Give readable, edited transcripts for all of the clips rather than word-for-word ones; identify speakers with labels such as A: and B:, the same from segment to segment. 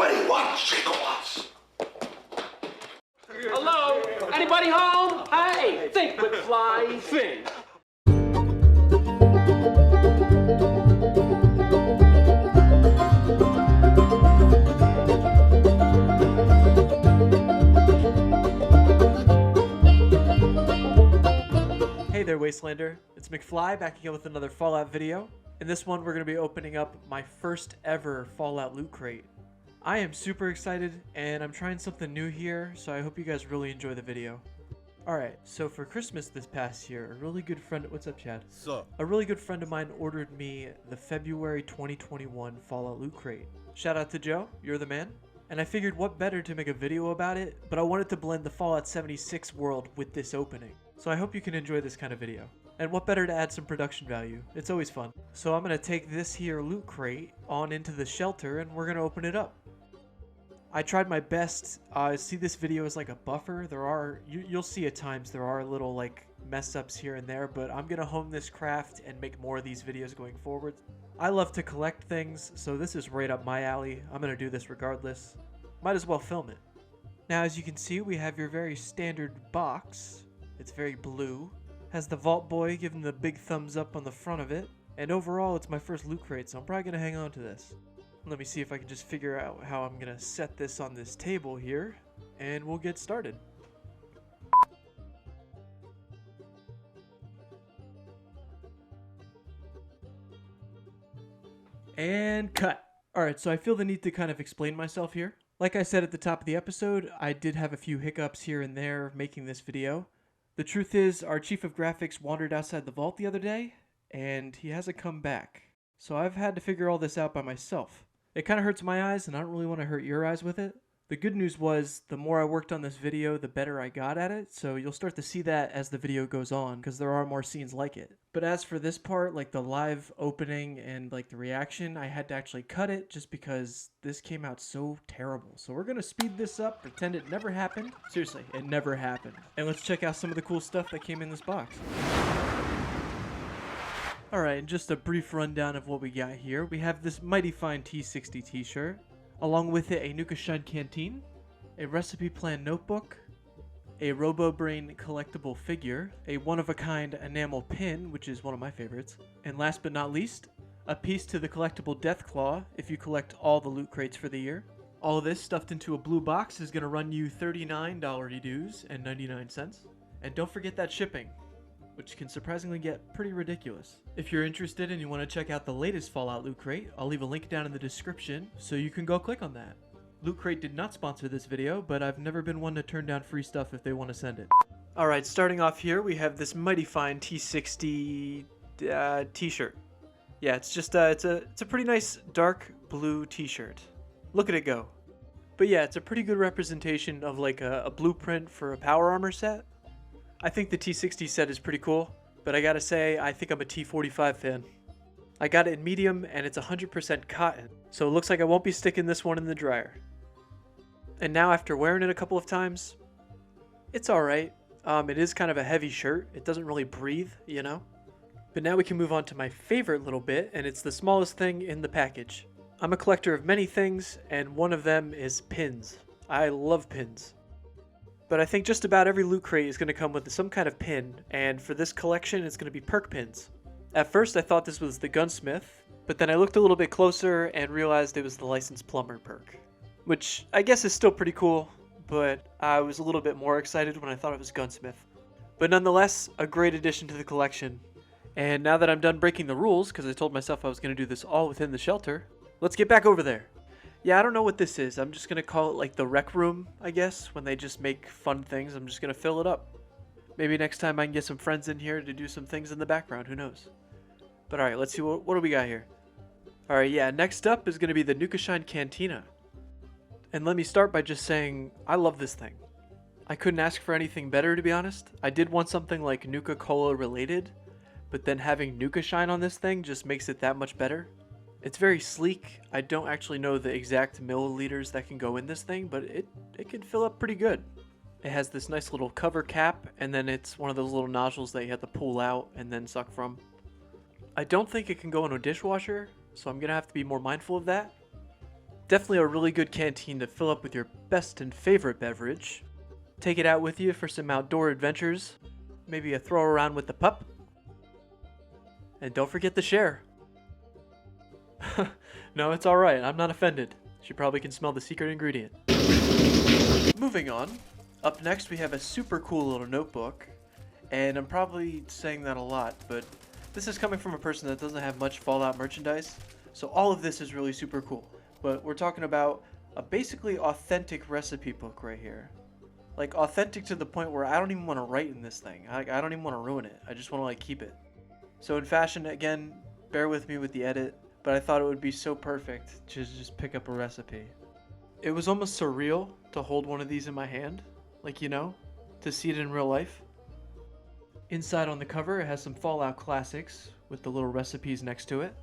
A: 21 gigawatts.
B: Hello? Anybody home? Hey, think McFly, think.
C: Hey there, Wastelander. It's McFly back again with another Fallout video. In this one, we're going to be opening up my first ever Fallout loot crate. I am super excited, and I'm trying something new here, so I hope you guys really enjoy the video. Alright, so for Christmas this past year, a really good friend... What's up, Chad?
D: So,
C: A really good friend of mine ordered me the February 2021 Fallout loot crate. Shout out to Joe, you're the man. And I figured what better to make a video about it, but I wanted to blend the Fallout 76 world with this opening. So I hope you can enjoy this kind of video. And what better to add some production value? It's always fun. So I'm going to take this here loot crate on into the shelter and we're going to open it up. I tried my best. See this video as like a buffer. You'll see at times there are little like mess ups here and there, but I'm going to hone this craft and make more of these videos going forward. I love to collect things, so this is right up my alley. I'm going to do this regardless. Might as well film it. Now, as you can see, we have your very standard box. It's very blue. Has the Vault Boy giving the big thumbs up on the front of it. And overall, it's my first loot crate, so I'm probably going to hang on to this. Let me see if I can just figure out how I'm going to set this on this table here. And we'll get started. And cut. Alright, so I feel the need to kind of explain myself here. Like I said at the top of the episode, I did have a few hiccups here and there making this video. The truth is, our chief of graphics wandered outside the vault the other day, and he hasn't come back. So I've had to figure all this out by myself. It kind of hurts my eyes, and I don't really want to hurt your eyes with it. The good news was, the more I worked on this video, the better I got at it, so you'll start to see that as the video goes on, because there are more scenes like it. But as for this part, like the live opening and like the reaction, I had to actually cut it just because this came out so terrible. So we're going to speed this up, pretend it never happened. Seriously, it never happened. And let's check out some of the cool stuff that came in this box. Alright, and just a brief rundown of what we got here. We have this mighty fine T60 t-shirt. Along with it, a Nuka Shine canteen, a recipe plan notebook, a RoboBrain collectible figure, a one-of-a-kind enamel pin, which is one of my favorites, and last but not least, a piece to the collectible Deathclaw if you collect all the loot crates for the year. All of this stuffed into a blue box is going to run you $39 dues and 99 cents. And don't forget that shipping, which can surprisingly get pretty ridiculous. If you're interested and you want to check out the latest Fallout loot crate, I'll leave a link down in the description so you can go click on that. Loot Crate did not sponsor this video, but I've never been one to turn down free stuff if they want to send it. Alright, starting off here, we have this mighty fine T60 t-shirt. Yeah, it's just it's a pretty nice dark blue t-shirt. Look at it go. But yeah, it's a pretty good representation of like a blueprint for a power armor set. I think the T60 set is pretty cool, but I gotta say, I think I'm a T45 fan. I got it in medium, and it's 100% cotton, so it looks like I won't be sticking this one in the dryer. And now after wearing it a couple of times, it's alright. It is kind of a heavy shirt. It doesn't really breathe, you know? But now we can move on to my favorite little bit, and it's the smallest thing in the package. I'm a collector of many things, and one of them is pins. I love pins. But I think just about every loot crate is going to come with some kind of pin, and for this collection it's going to be perk pins. At first I thought this was the gunsmith, but then I looked a little bit closer and realized it was the licensed plumber perk. Which I guess is still pretty cool, but I was a little bit more excited when I thought it was gunsmith. But nonetheless, a great addition to the collection. And now that I'm done breaking the rules, because I told myself I was going to do this all within the shelter, let's get back over there. Yeah, I don't know what this is. I'm just going to call it like the rec room, I guess. When they just make fun things, I'm just going to fill it up. Maybe next time I can get some friends in here to do some things in the background. Who knows? But alright, let's see what do we got here. Alright, yeah, next up is going to be the Nuka Shine Cantina. And let me start by just saying, I love this thing. I couldn't ask for anything better, to be honest. I did want something like Nuka-Cola related, but then having Nuka Shine on this thing just makes it that much better. It's very sleek. I don't actually know the exact milliliters that can go in this thing, but it can fill up pretty good. It has this nice little cover cap, and then it's one of those little nozzles that you have to pull out and then suck from. I don't think it can go in a dishwasher, so I'm going to have to be more mindful of that. Definitely a really good canteen to fill up with your best and favorite beverage. Take it out with you for some outdoor adventures. Maybe a throw around with the pup. And don't forget to share. No, it's alright. I'm not offended. She probably can smell the secret ingredient. Moving on. Up next we have a super cool little notebook. And I'm probably saying that a lot, but this is coming from a person that doesn't have much Fallout merchandise. So all of this is really super cool. But we're talking about a basically authentic recipe book right here. Like authentic to the point where I don't even want to write in this thing. I don't even want to ruin it. I just want to like keep it. So in fashion, again, bear with me with the edit, but I thought it would be so perfect to just pick up a recipe. It was almost surreal to hold one of these in my hand, like, you know, to see it in real life. Inside on the cover, it has some Fallout classics with the little recipes next to it.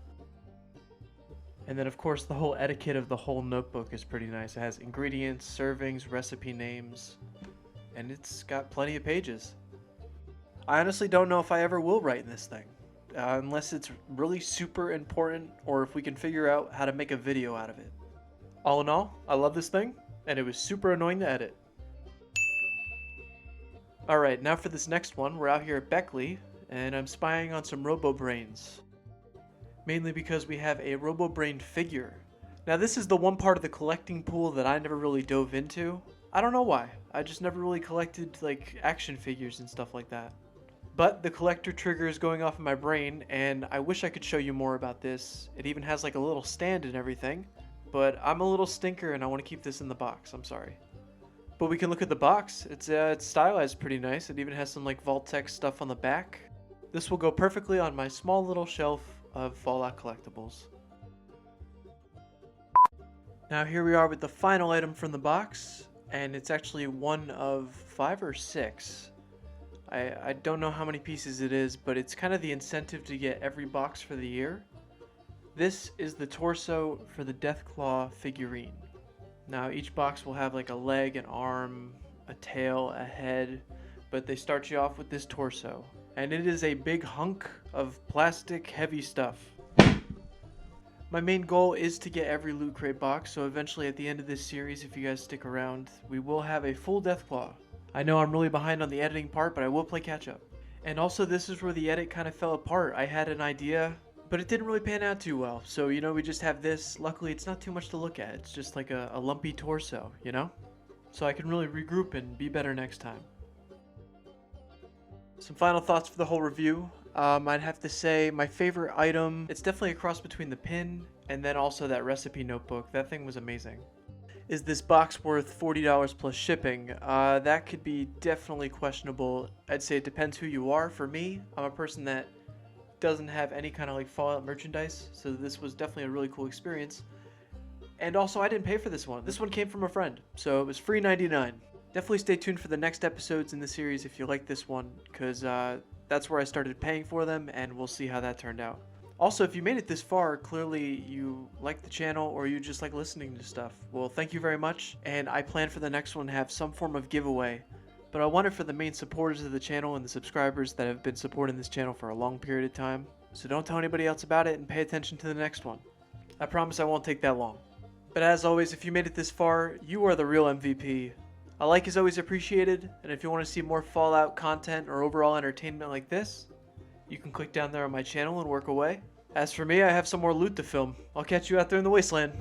C: And then of course the whole etiquette of the whole notebook is pretty nice. It has ingredients, servings, recipe names, and it's got plenty of pages. I honestly don't know if I ever will write in this thing. Unless it's really super important, or if we can figure out how to make a video out of it. All in all, I love this thing, and it was super annoying to edit. Alright, now for this next one, we're out here at Beckley, and I'm spying on some RoboBrains. Mainly because we have a RoboBrain figure. Now this is the one part of the collecting pool that I never really dove into. I don't know why, I just never really collected like action figures and stuff like that. But the collector trigger is going off in my brain, and I wish I could show you more about this. It even has like a little stand and everything, but I'm a little stinker and I want to keep this in the box, I'm sorry. But we can look at the box. It's stylized pretty nice. It even has some like Vault-Tec stuff on the back. This will go perfectly on my small little shelf of Fallout collectibles. Now here we are with the final item from the box, and it's actually one of 5 or 6. I don't know how many pieces it is, but it's kind of the incentive to get every box for the year. This is the torso for the Deathclaw figurine. Now each box will have like a leg, an arm, a tail, a head, but they start you off with this torso. And it is a big hunk of plastic heavy stuff. My main goal is to get every Loot Crate box, so eventually at the end of this series, if you guys stick around, we will have a full Deathclaw. I know I'm really behind on the editing part, but I will play catch up. And also this is where the edit kind of fell apart. I had an idea, but it didn't really pan out too well. So, you know, we just have this. Luckily, it's not too much to look at. It's just like a lumpy torso, you know? So I can really regroup and be better next time. Some final thoughts for the whole review. I'd have to say my favorite item, it's definitely a cross between the pin and then also that recipe notebook. That thing was amazing. Is this box worth $40 plus shipping? That could be definitely questionable. I'd say it depends who you are. For me, I'm a person that doesn't have any kind of like Fallout merchandise, so this was definitely a really cool experience. And also, I didn't pay for this one. This one came from a friend, so it was free $99. Definitely stay tuned for the next episodes in the series if you like this one, because that's where I started paying for them, and we'll see how that turned out. Also, if you made it this far, clearly you like the channel or you just like listening to stuff. Well, thank you very much, and I plan for the next one to have some form of giveaway. But I want it for the main supporters of the channel and the subscribers that have been supporting this channel for a long period of time. So don't tell anybody else about it and pay attention to the next one. I promise I won't take that long. But as always, if you made it this far, you are the real MVP. A like is always appreciated, and if you want to see more Fallout content or overall entertainment like this, you can click down there on my channel and work away. As for me, I have some more loot to film. I'll catch you out there in the wasteland.